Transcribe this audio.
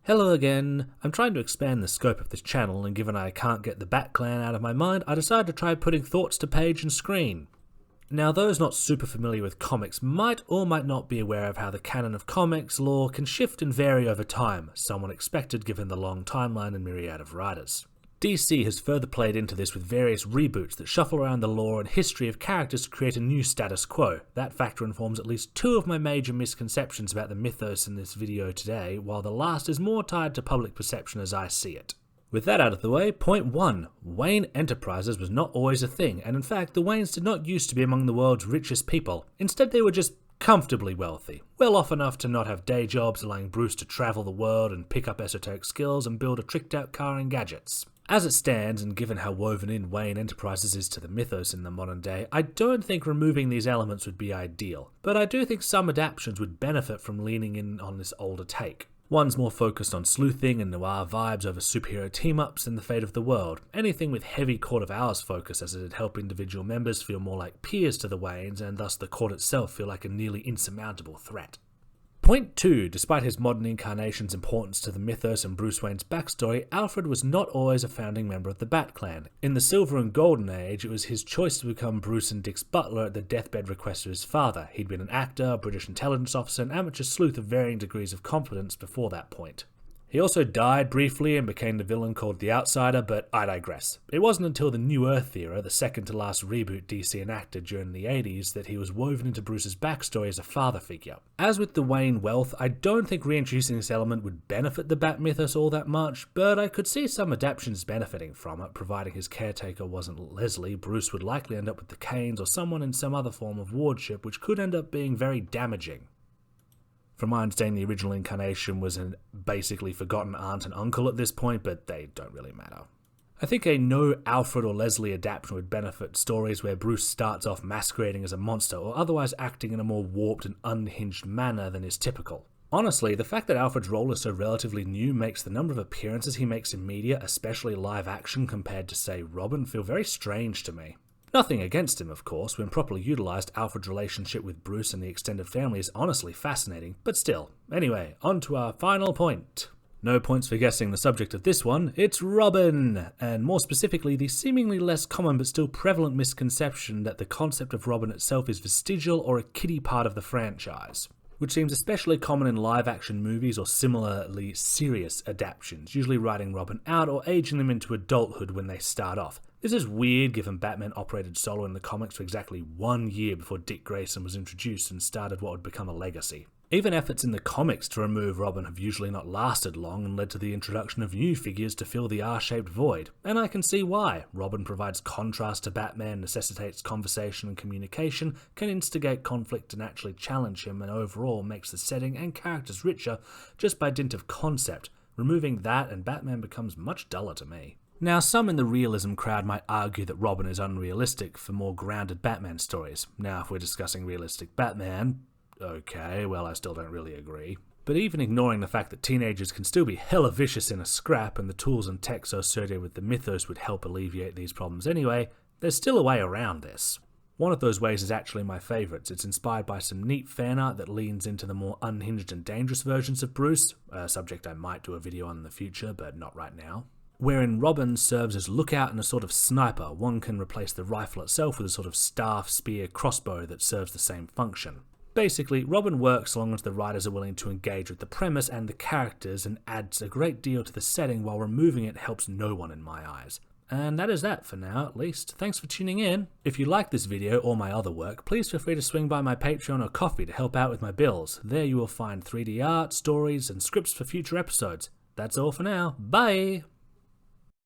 Hello again. I'm trying to expand the scope of this channel, and given I can't get the Bat Clan out of my mind, I decided to try putting thoughts to page and screen. Now, those not super familiar with comics might or might not be aware of how the canon of comics lore can shift and vary over time, somewhat expected given the long timeline and myriad of writers. DC has further played into this with various reboots that shuffle around the lore and history of characters to create a new status quo. That factor informs at least two of my major misconceptions about the mythos in this video today, while the last is more tied to public perception as I see it. With that out of the way, point 1. Wayne Enterprises was not always a thing, and in fact the Waynes did not used to be among the world's richest people. Instead they were just comfortably wealthy, well off enough to not have day jobs, allowing Bruce to travel the world and pick up esoteric skills and build a tricked out car and gadgets. As it stands, and given how woven in Wayne Enterprises is to the mythos in the modern day, I don't think removing these elements would be ideal, but I do think some adaptations would benefit from leaning in on this older take. One's more focused on sleuthing and noir vibes over superhero team-ups than the fate of the world. Anything with heavy Court of Owls focus, as it'd help individual members feel more like peers to the Waynes, and thus the court itself feel like a nearly insurmountable threat. Point 2. Despite his modern incarnation's importance to the mythos and Bruce Wayne's backstory, Alfred was not always a founding member of the Bat Clan. In the Silver and Golden Age, it was his choice to become Bruce and Dick's butler at the deathbed request of his father. He'd been an actor, a British intelligence officer, and amateur sleuth of varying degrees of competence before that point. He also died briefly and became the villain called the Outsider, but I digress. It wasn't until the New Earth era, the second to last reboot DC enacted during the 80s, that he was woven into Bruce's backstory as a father figure. As with the Wayne wealth, I don't think reintroducing this element would benefit the Bat mythos all that much, but I could see some adaptations benefiting from it. Providing his caretaker wasn't Leslie, Bruce would likely end up with the Canes or someone in some other form of wardship, which could end up being very damaging. From my understanding, the original incarnation was a basically forgotten aunt and uncle at this point, but they don't really matter. I think a no Alfred or Leslie adaptation would benefit stories where Bruce starts off masquerading as a monster or otherwise acting in a more warped and unhinged manner than is typical. Honestly, the fact that Alfred's role is so relatively new makes the number of appearances he makes in media, especially live action compared to, say, Robin, feel very strange to me. Nothing against him, of course. When properly utilised, Alfred's relationship with Bruce and the extended family is honestly fascinating, but still. Anyway, on to our final point. No points for guessing the subject of this one, it's Robin! And more specifically, the seemingly less common but still prevalent misconception that the concept of Robin itself is vestigial or a kiddie part of the franchise, which seems especially common in live-action movies or similarly serious adaptations, usually writing Robin out or aging them into adulthood when they start off. This is weird given Batman operated solo in the comics for exactly 1 year before Dick Grayson was introduced and started what would become a legacy. Even efforts in the comics to remove Robin have usually not lasted long and led to the introduction of new figures to fill the R-shaped void, and I can see why. Robin provides contrast to Batman, necessitates conversation and communication, can instigate conflict and actually challenge him, and overall makes the setting and characters richer just by dint of concept. Removing that and Batman becomes much duller to me. Now, some in the realism crowd might argue that Robin is unrealistic for more grounded Batman stories. Now, if we're discussing realistic Batman, okay, well, I still don't really agree. But even ignoring the fact that teenagers can still be hella vicious in a scrap and the tools and tech associated with the mythos would help alleviate these problems anyway, there's still a way around this. One of those ways is actually my favourites. It's inspired by some neat fan art that leans into the more unhinged and dangerous versions of Bruce, a subject I might do a video on in the future, but not right now. Wherein Robin serves as lookout and a sort of sniper. One can replace the rifle itself with a sort of staff, spear, crossbow that serves the same function. Basically, Robin works so long as the writers are willing to engage with the premise and the characters and adds a great deal to the setting, while removing it helps no one in my eyes. And that is that for now, at least. Thanks for tuning in. If you like this video or my other work, please feel free to swing by my Patreon or Ko-fi to help out with my bills. There you will find 3D art, stories, and scripts for future episodes. That's all for now. Bye!